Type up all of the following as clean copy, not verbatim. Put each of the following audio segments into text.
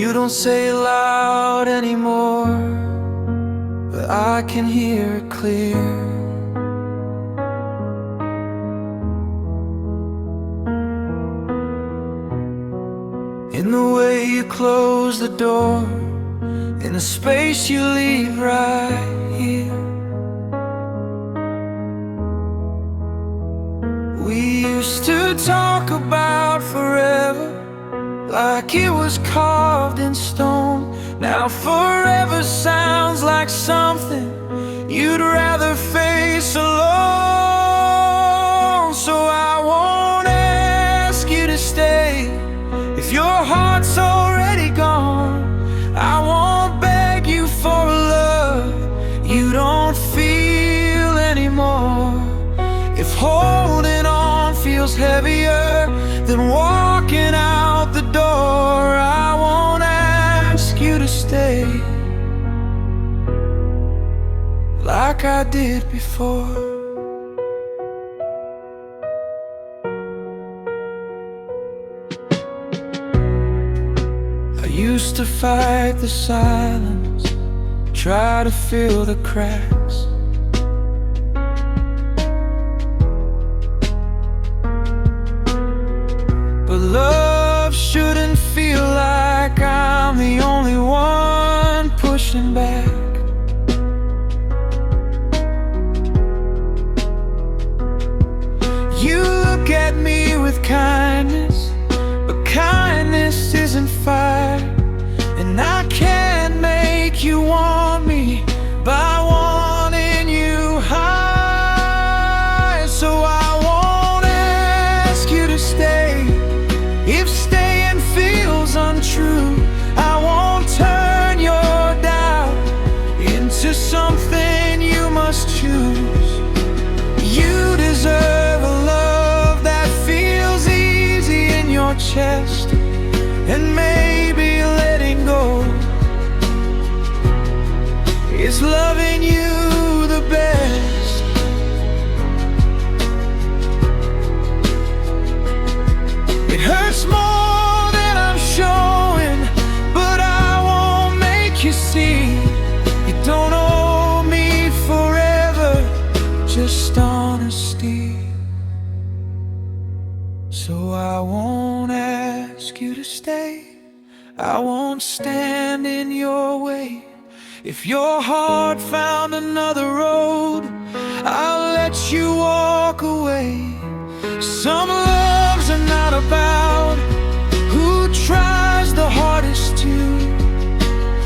You don't say it loud anymore, but I can hear it clear. In the way you close the door, in the space you leave right here. We used to talk about forever like it was carved in stone. Now forever sounds like something you'd rather face alone. So I won't ask you to stay if your heart's already gone. I won't beg you for a love you don't feel anymore. If holding on feels heavier than walking out the door, I won't ask you to stay like I did before. I used to fight the silence, try to fill the cracks. But love shouldn't feel like I'm the only one pushing back. You look at me with kindness, but kindness isn't fire. And I can't make you want me by wanting you high. So I won't ask you to stay if staying feels untrue. I won't turn your doubt into something you must choose. You deserve a love that feels easy in your chest, and maybe letting go is loving you the best. It hurts more than I'm showing, but I won't make you see. You don't owe me forever, just honesty. So I won't ask you to stay, I won't stand in your way. If your heart found another road, I'll let you walk away. Some loves are not about who tries the hardest to.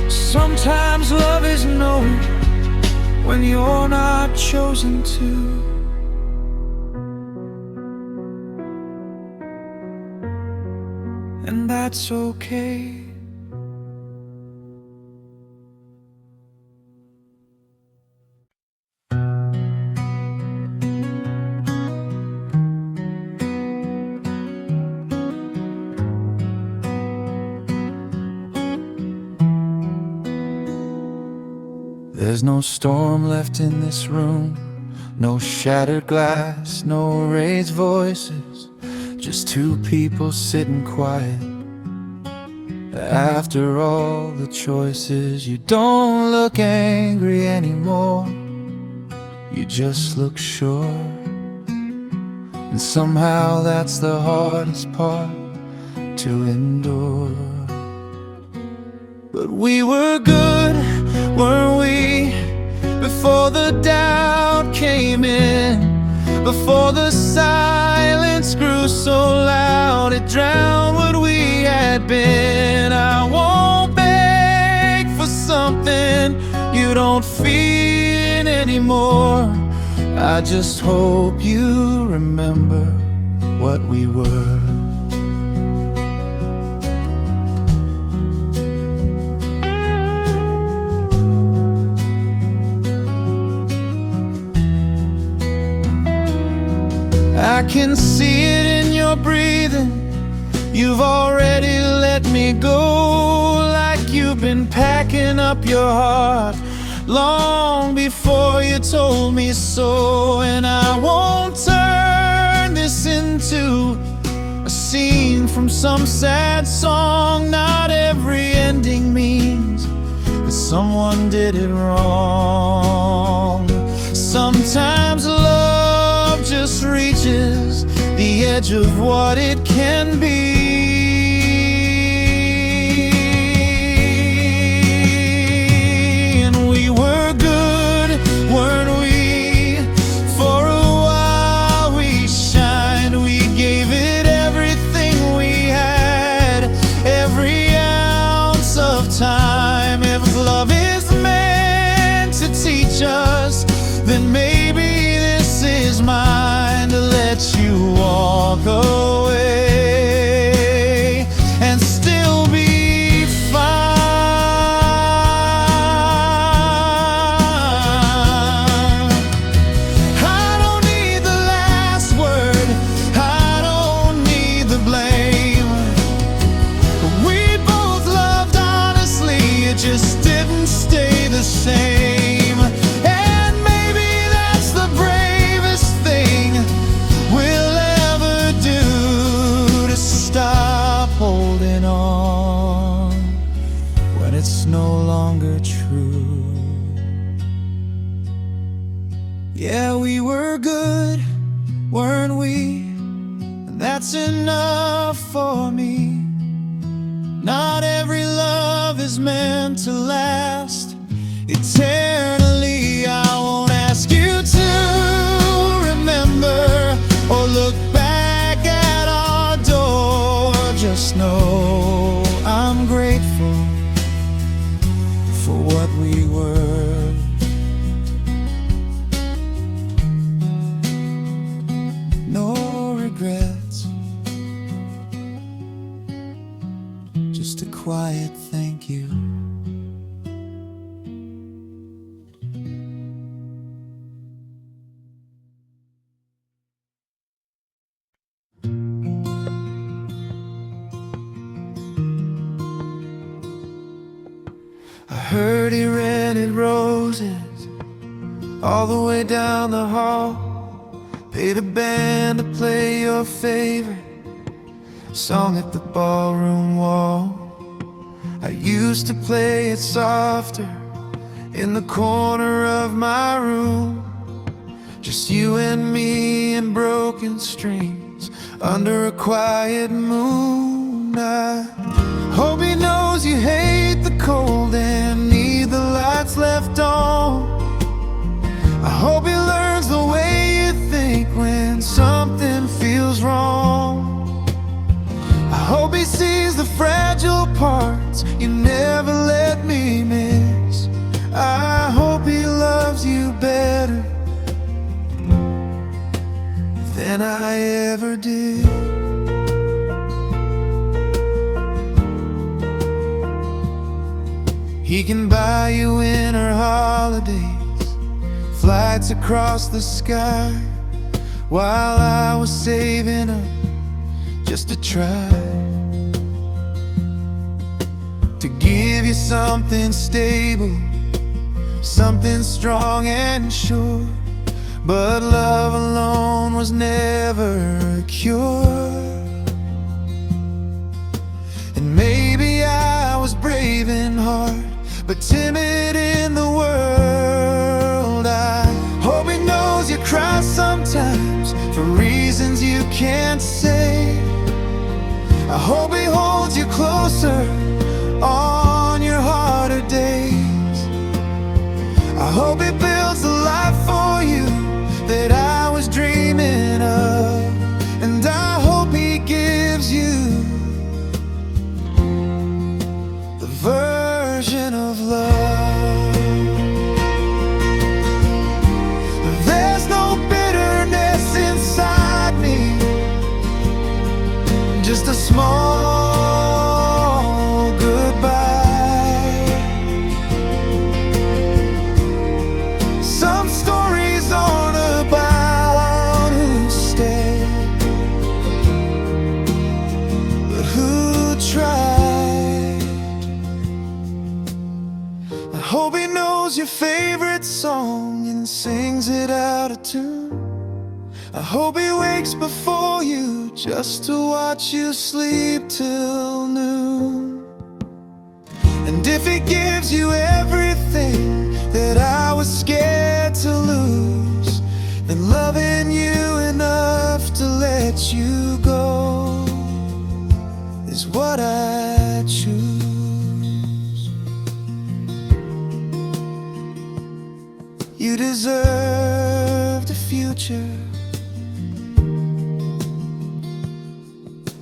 Sometimes love is known when you're not chosen to. And that's okay. There's no storm left in this room, no shattered glass, no raised voices, just two people sitting quiet. After all the choices, you don't look angry anymore, you just look sure. And somehow that's the hardest part to endure. But we were good, weren't we? Before the doubt came in, before the silence grew so loud it drowned what we had been. I won't beg for something you don't feel anymore. I just hope you remember what we were. I can see it in your breathing. You've already let me go, like you've been packing up your heart long before you told me so. And I won't turn this into a scene from some sad song. Not every ending means that someone did it wrong. Sometimes love just reaches the edge of what it can be. And we were good, weren't we? For a while we shined. We gave it everything we had, every ounce of time. If love is meant to teach us, then maybe this is mine to let you walk away and still be fine. I don't need the last word, I don't need the blame. We both loved honestly, it just didn't stay the same. And maybe that's the bravest thing we'll ever do, to stop holding on when it's no longer true. Yeah, we were good, weren't we? And that's enough for me. Not every love is meant to last eternally. I won't ask you to remember or look back at our door. Just know I'm grateful for what we were. No regrets, just a quiet thank you. I heard he rented roses all the way down the hall, paid a band to play your favorite song at the ballroom wall. I used to play it softer in the corner of my room, just you and me and broken strings under a quiet moon. I hope he knows you hate the cold and need the lights left on. I hope he learns the way you think when something feels wrong. I hope he sees the fragile parts you never let me miss. I hope he loves you better than I ever did. He can buy you winter holidays, flights across the sky, while I was saving up just to try to give you something stable, something strong and sure. But love alone was never a cure. And maybe I was brave in heart, but timid in the world. I hope he knows you cry sometimes for reasons you can't say. I hope he holds you closer on your harder days. I hope he builds the life for you that I was dreaming of. And I hope he gives you the version of love. There's no bitterness inside me, just a small goodbye. Some stories aren't about who stayed, but who tried. I hope he knows your favorite song and sings it out of tune. I hope he wakes before you just to watch you sleep till noon. And if it gives you everything that I was scared to lose, then loving you enough to let you go is what I choose. You deserved a future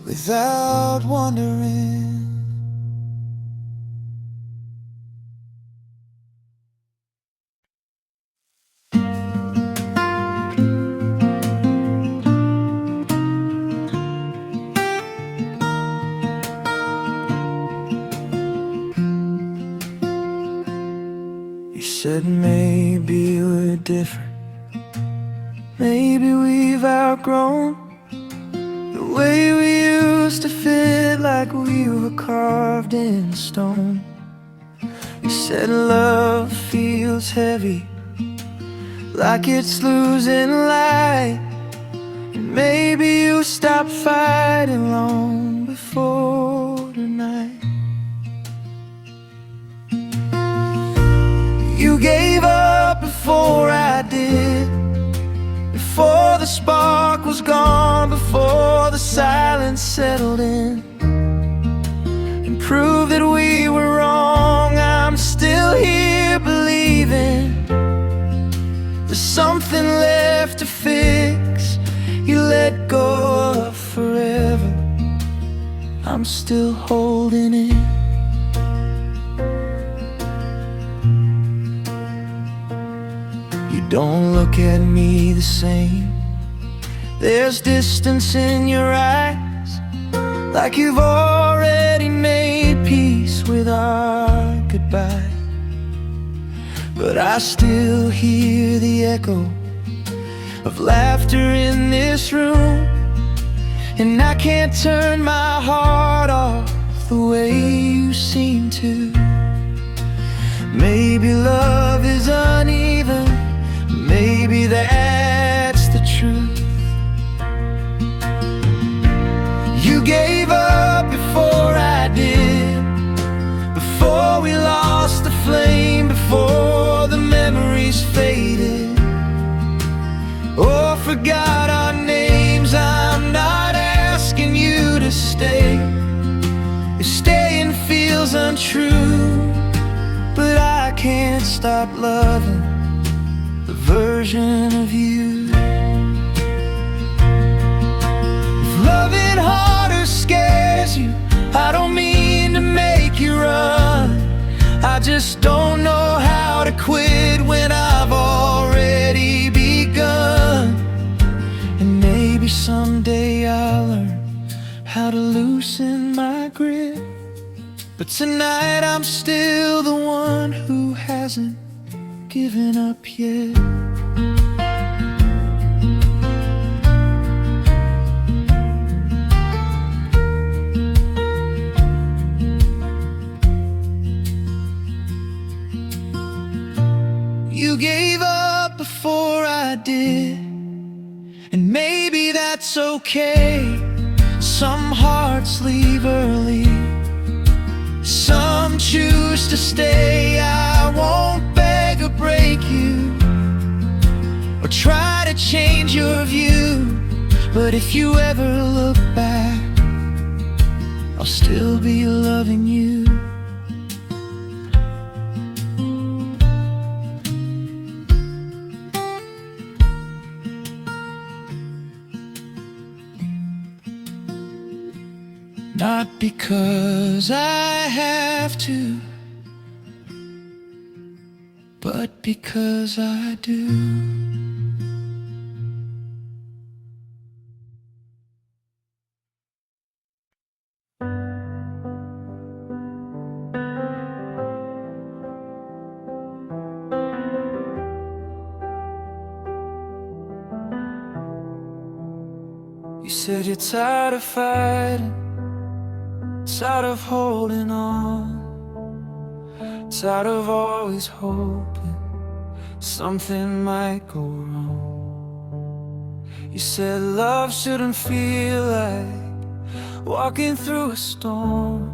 without wondering. You said maybe we're different, maybe we've outgrown the way we used to fit, like we were carved in stone. You said love feels heavy, like it's losing light, and maybe you stopped fighting long before tonight. You gave up before I did, before the spark was gone, before the silence settled in, and proved that we were wrong. I'm still here believing there's something left to fix. You let go of forever, I'm still holding it. You don't look at me the same, there's distance in your eyes, like you've already made peace with our goodbye. But I still hear the echo of laughter in this room, and I can't turn my heart off the way you seem to. Maybe love is uneven, maybe that's the truth. You gave up before I did, before we lost the flame, before the memories faded or forgot our names. I'm not asking you to stay, if staying feels untrue, but I can't stop loving the version of you. If loving harder scares you, I don't mean to make you run, I just don't know how to quit when I've already begun. And maybe someday I'll learn how to loosen my grip, but tonight I'm still the one who hasn't given up yet. You gave up before I did, and maybe that's okay. Some hearts leave early, some choose to stay. I won't beg or break you, or try to change your view, but if you ever look back, I'll still be loving you. Not because I have to, but because I do. You said you're tired of fighting, tired of holding on, tired of always hoping something might go wrong. You said love shouldn't feel like walking through a storm.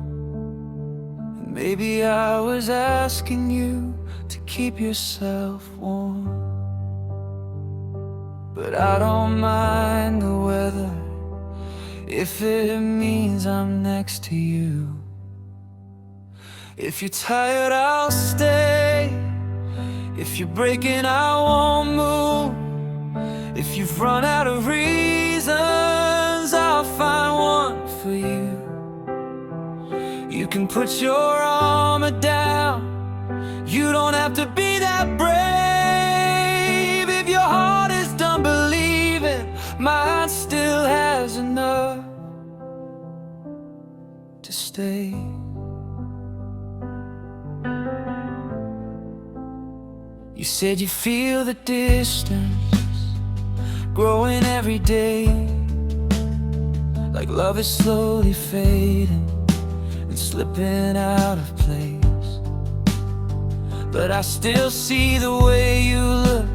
And maybe I was asking you to keep yourself warm. But I don't mind the weather if it means I'm next to you. If you're tired, I'll stay. If you're breaking, I won't move. If you've run out of reasons, I'll find one for you. You can put your armor down. You don't have to be that brave. If your heart is done believing, mine still has enough to stay. You said you feel the distance growing every day, like love is slowly fading and slipping out of place. But I still see the way you look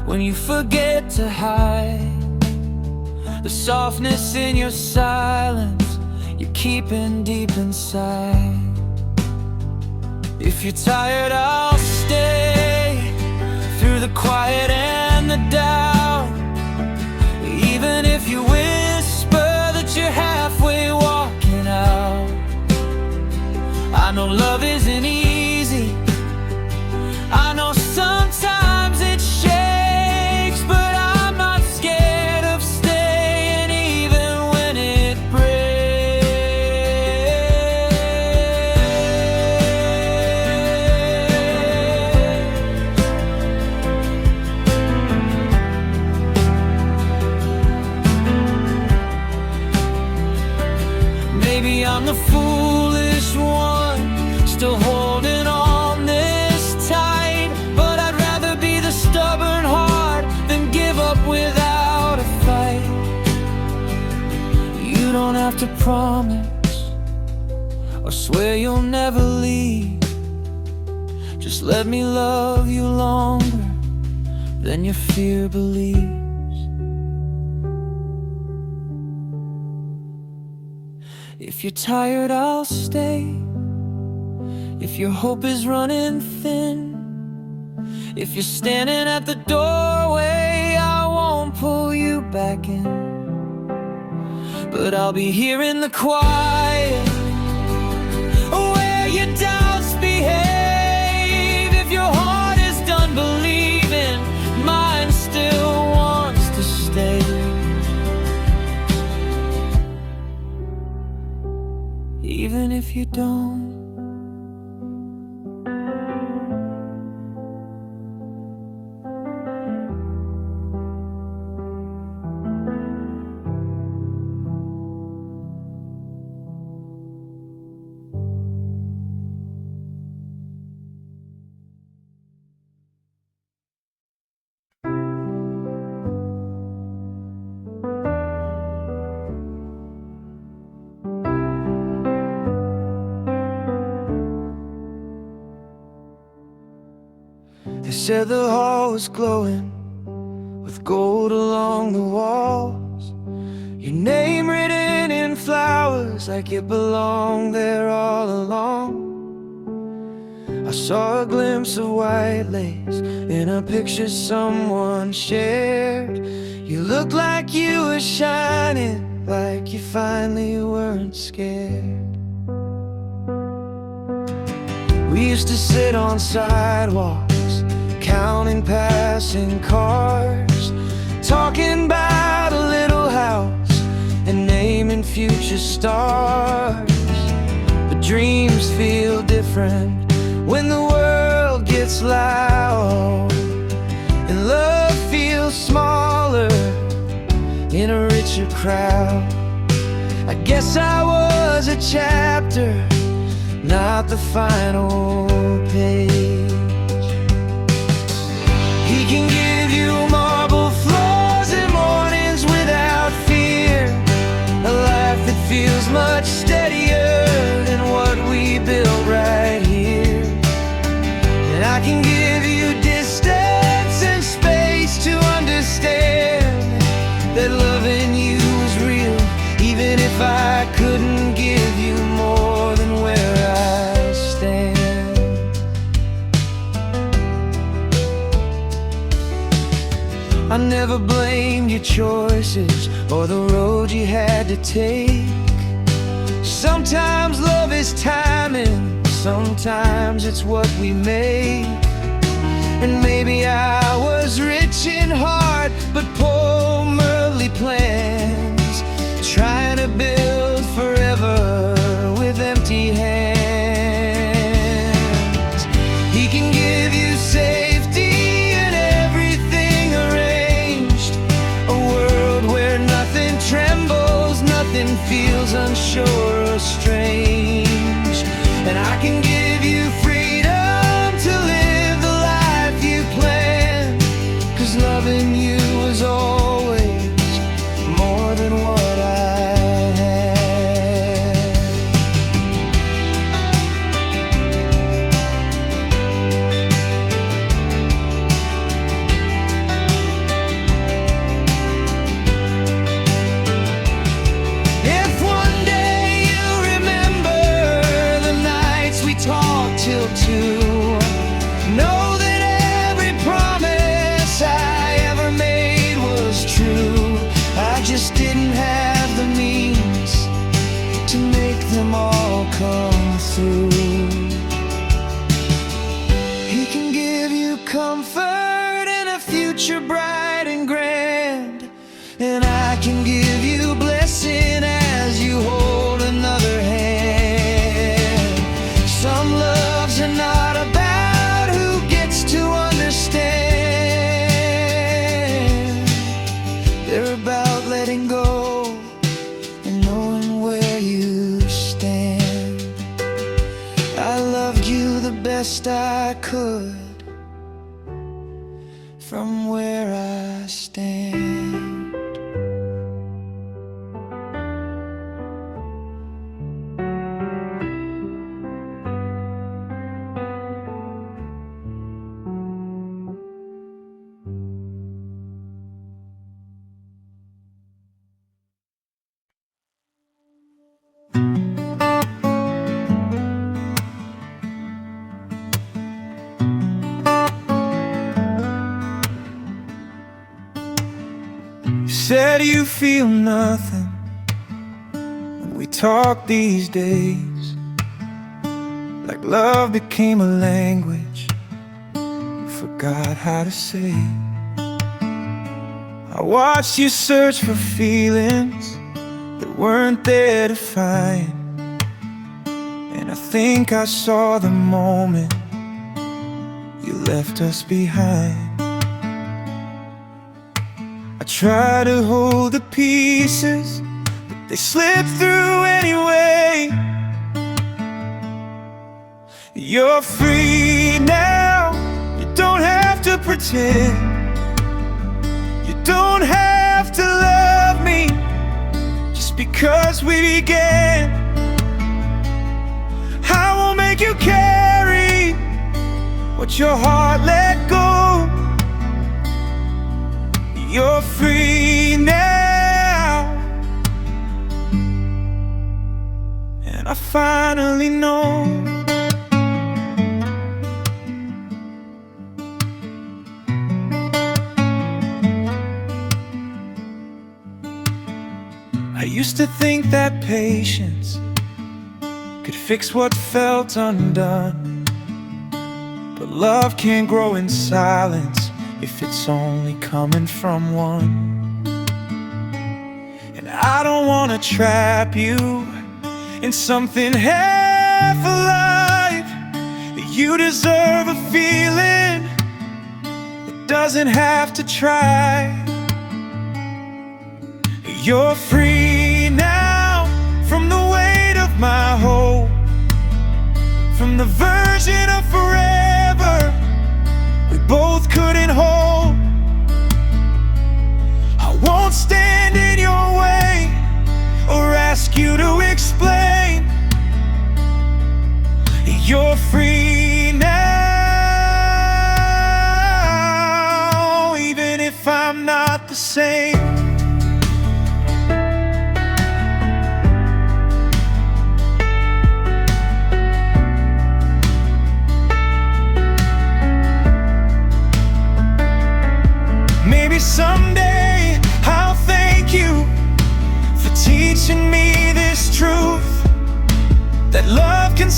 when you forget to hide, the softness in your silence you're keeping deep inside. If you're tired, I'll stay through the quiet and the doubt. Even if you whisper that you're halfway walking out. I know love isn't easy. I know sometimes it shakes, but I'm not scared of staying even when it breaks. Maybe I'm the foolish one, still holding on this tight. But I'd rather be the stubborn heart than give up without a fight. You don't have to promise or swear you'll never leave. Just let me love you longer than your fear believes. If you're tired, I'll stay. If your hope is running thin, if you're standing at the doorway, I won't pull you back in. But I'll be here in the quiet, where your doubts behave. If your heart is done believing, mine still wants to stay. Even if you don't. They said the hall was glowing with gold along the walls, your name written in flowers like it belonged there all along. I saw a glimpse of white lace in a picture someone shared. You looked like you were shining, like you finally weren't scared. We used to sit on sidewalks, counting passing cars, talking about a little house and naming future stars. But dreams feel different when the world gets loud, and love feels smaller in a richer crowd. I guess I was a chapter, not the final page. He can give you marble floors and mornings without fear, a life that feels much steadier than what we built right here. And I can give you distance and space to understand I never blamed your choices or the road you had to take. Sometimes love is timing, sometimes it's what we make. And maybe I was rich in heart, but poor merely plans, trying to build forever with empty hands. He can give you safety and everything arranged, a world where nothing trembles, nothing feels unsure or strange. And I can give you freedom to live the life you planned, 'cause loving you was always more than what I had. If one day you remember the nights we talked till 2, know that every promise I ever made was true. I just didn't have the means to make them all come through. He can give you comfort and a future bright and grand, and I can give you blessing as you hold another hand. Some loves are not about who gets to understand, they're about letting go and knowing where you stand. I loved you the best I could from where I stand. You said you feel nothing when we talk these days, like love became a language you forgot how to say. I watched you search for feelings that weren't there to find, and I think I saw the moment you left us behind. I try to hold the pieces, but they slip through anyway. You're free now, you don't have to pretend. You don't have to love me just because we began. I won't make you carry what your heart let go. You're free now, and I finally know. I used to think that patience could fix what felt undone, but love can't grow in silence if it's only coming from one. And I don't want to trap you in something half alive. You deserve a feeling that doesn't have to try. You're free now from the weight of my hope, from the version of forever we both couldn't hold. I won't stand in your way or ask you to explain. You're free now, even if I'm not the same.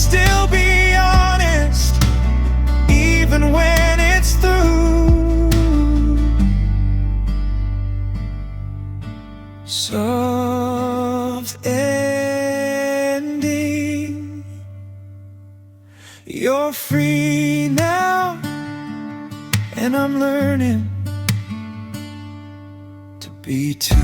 still be honest, even when it's through. Soft ending. You're free now, and I'm learning to be too.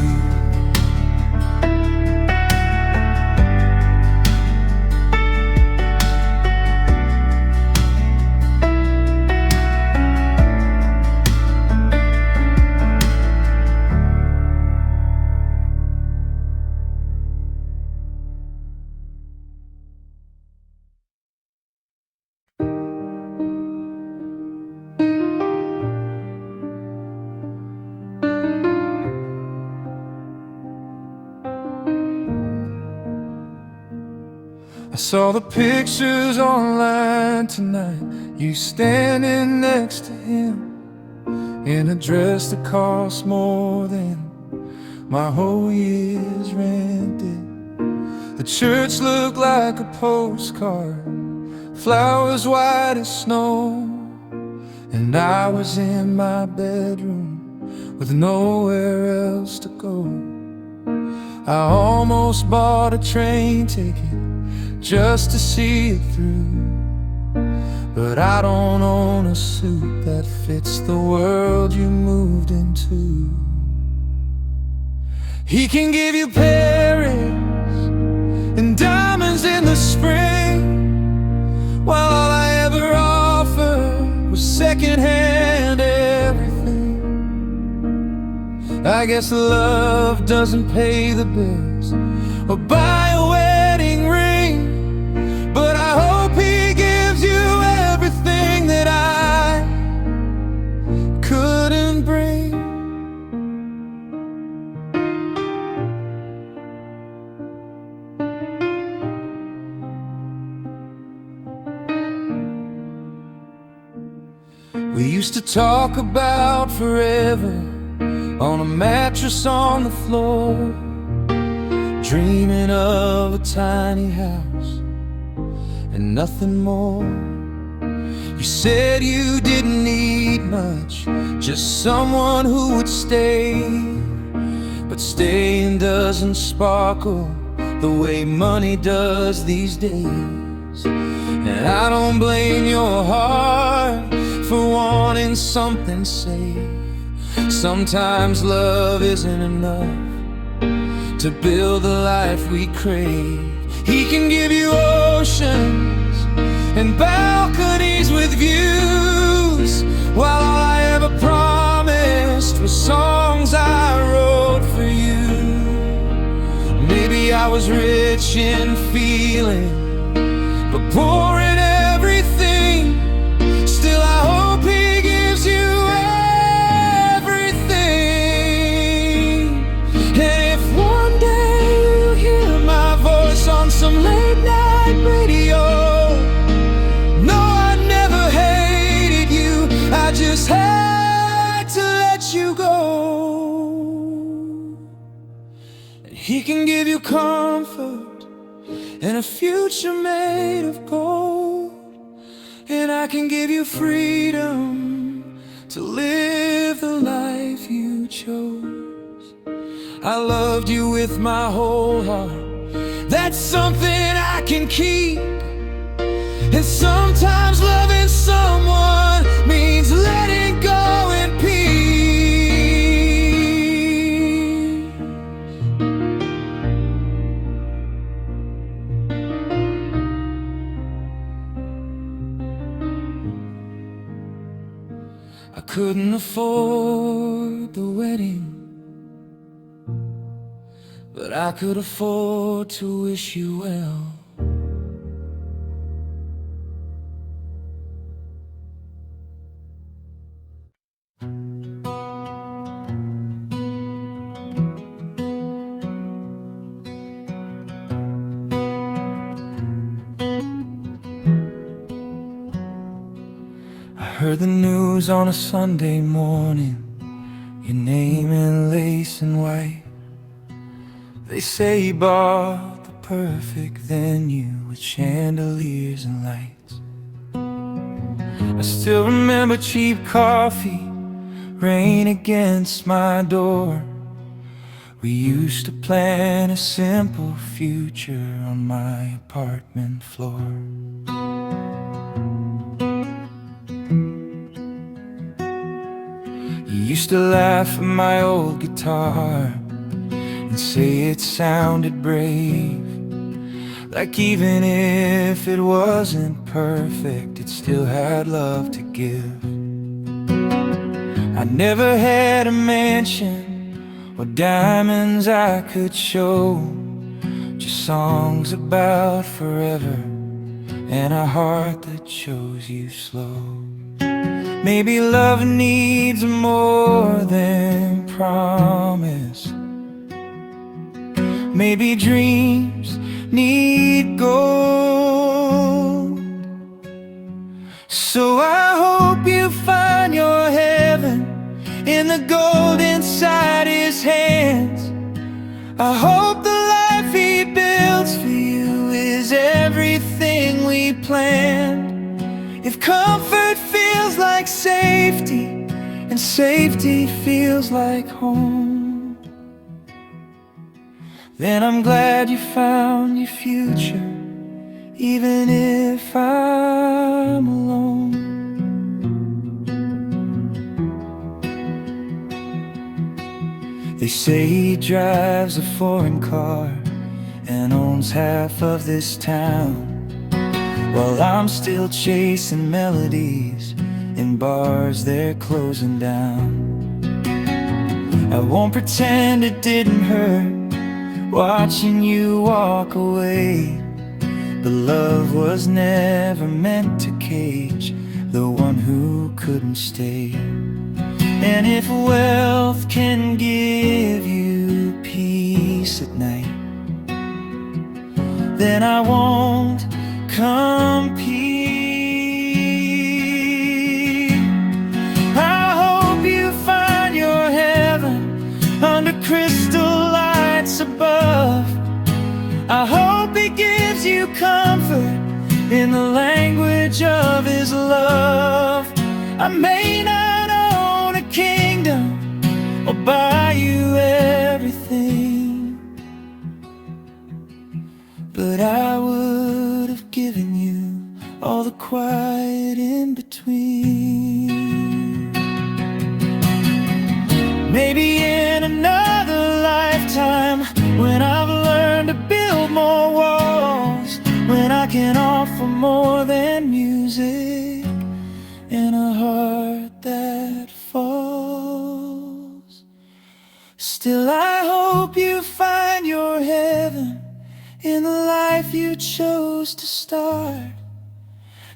I saw the pictures online tonight, you standing next to him in a dress that cost more than my whole year's rent did. The church looked like a postcard, flowers white as snow, and I was in my bedroom with nowhere else to go. I almost bought a train ticket just to see it through, but I don't own a suit that fits the world you moved into. He can give you Paris and diamonds in the spring, while all I ever offered was secondhand everything. I guess love doesn't pay the bills or buy a wedding ring, but I hope he gives you everything that I couldn't bring. We used to talk about forever on a mattress on the floor, dreaming of a tiny house and nothing more. You said you didn't need much, just someone who would stay, but staying doesn't sparkle the way money does these days. And I don't blame your heart for wanting something safe. Sometimes love isn't enough to build the life we crave. He can give you oceans and balconies with views, while all I ever promised was songs I wrote for you. Maybe I was rich in feeling, but poor in everything. Still I hope he gives you everything. And if one day you hear my voice on some late night radio, no, I never hated you, I just had to let you go. And he can give you comfort and a future made of gold, and I can give you freedom to live the life you chose. I loved you with my whole heart, that's something I can keep. And sometimes loving someone means letting go in peace. I couldn't afford the wedding, but I could afford to wish you well. I heard the news on a Sunday morning, your name in lace and white. They say you bought the perfect venue with chandeliers and lights. I still remember cheap coffee, rain against my door. We used to plan a simple future on my apartment floor. You used to laugh at my old guitar and say it sounded brave, like even if it wasn't perfect, it still had love to give. I never had a mansion or diamonds I could show, just songs about forever and a heart that chose you slow. Maybe love needs more than promise. Maybe dreams need gold. So I hope you find your heaven in the gold inside his hands. I hope the life he builds for you is everything we planned. If comfort feels like safety and safety feels like home, then I'm glad you found your future, even if I'm alone. They say he drives a foreign car and owns half of this town, while I'm still chasing melodies in bars they're closing down. I won't pretend it didn't hurt watching you walk away, but love was never meant to cage the one who couldn't stay. And if wealth can give you peace at night, then I won't compete. I hope you find your heaven under crystal lights above. I hope he gives you comfort in the language of his love. I may not own a kingdom or buy you everything, but I would have given you all the quiet in between. Maybe in another lifetime, when I've learned to build more walls, when I can offer more than music and a heart that falls. Still I hope you find your heaven in the life you chose to start,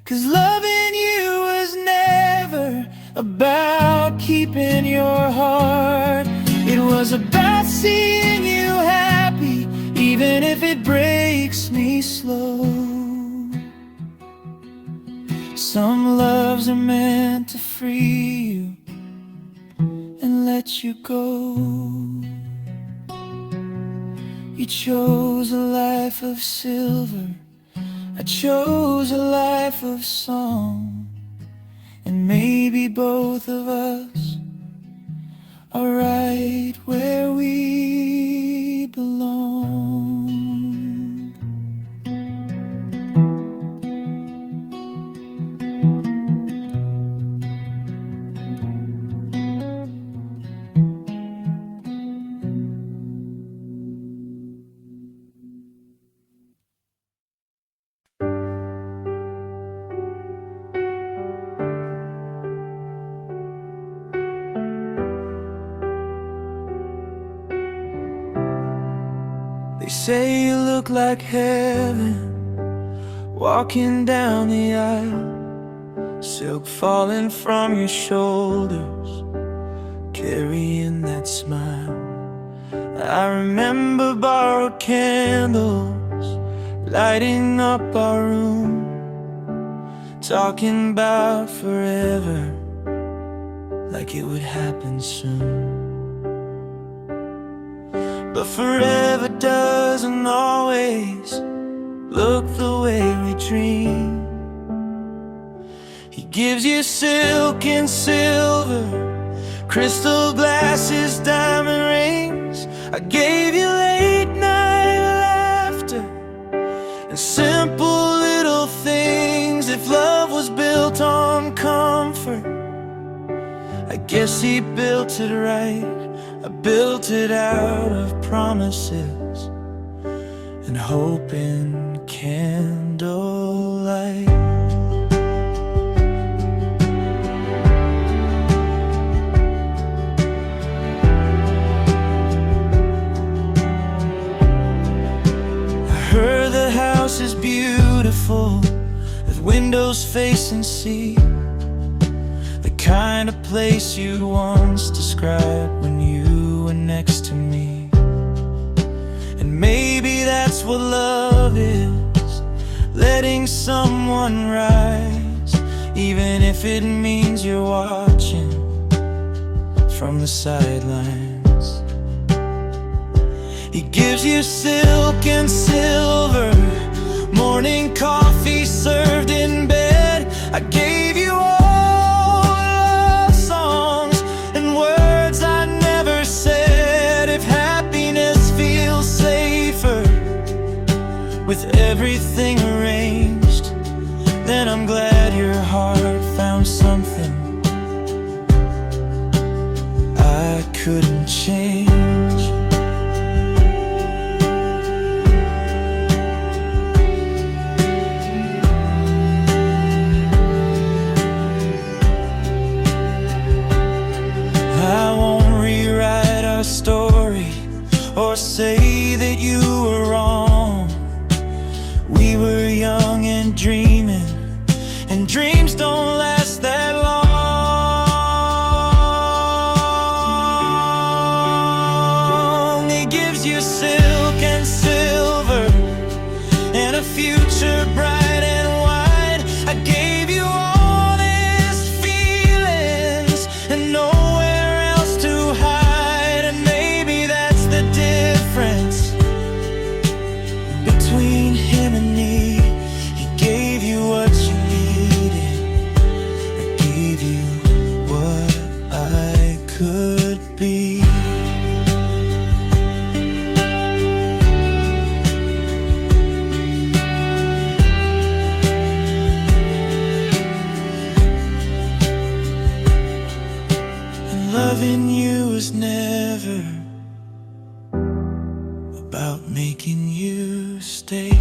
'cause loving you was never about keeping your heart. It was about seeing you happy, even if it breaks me slow. Some loves are meant to free you and let you go. You chose a life of silver, I chose a life of song, and maybe both of us are right where we belong. They say you look like heaven, walking down the aisle, silk falling from your shoulders, carrying that smile. I remember borrowed candles, lighting up our room, talking about forever, like it would happen soon. But forever doesn't always look the way we dream. He gives you silk and silver, crystal glasses, diamond rings. I gave you late night laughter and simple little things. If love was built on comfort, I guess he built it right. I built it out of promises and hope in candlelight. I heard the house is beautiful, with windows facing sea, the kind of place you'd once described when you were next to me. And maybe that's what love is, letting someone rise, even if it means you're watching from the sidelines. He gives you silk and silver, morning coffee served in bed. I gave you all love songs and words I never said. If happiness feels safer with everything arranged, then I'm glad your heart found something I couldn't change. I won't rewrite our story or say that you were wrong. We were young and dreaming, and dreams don't last that long. He gives you silk and silver and a future bright and wide. I gave you all these feelings and nowhere else to hide. And maybe that's the difference between him and me. He gave you what you needed, I gave you what I could be. And loving you is never about making you stay.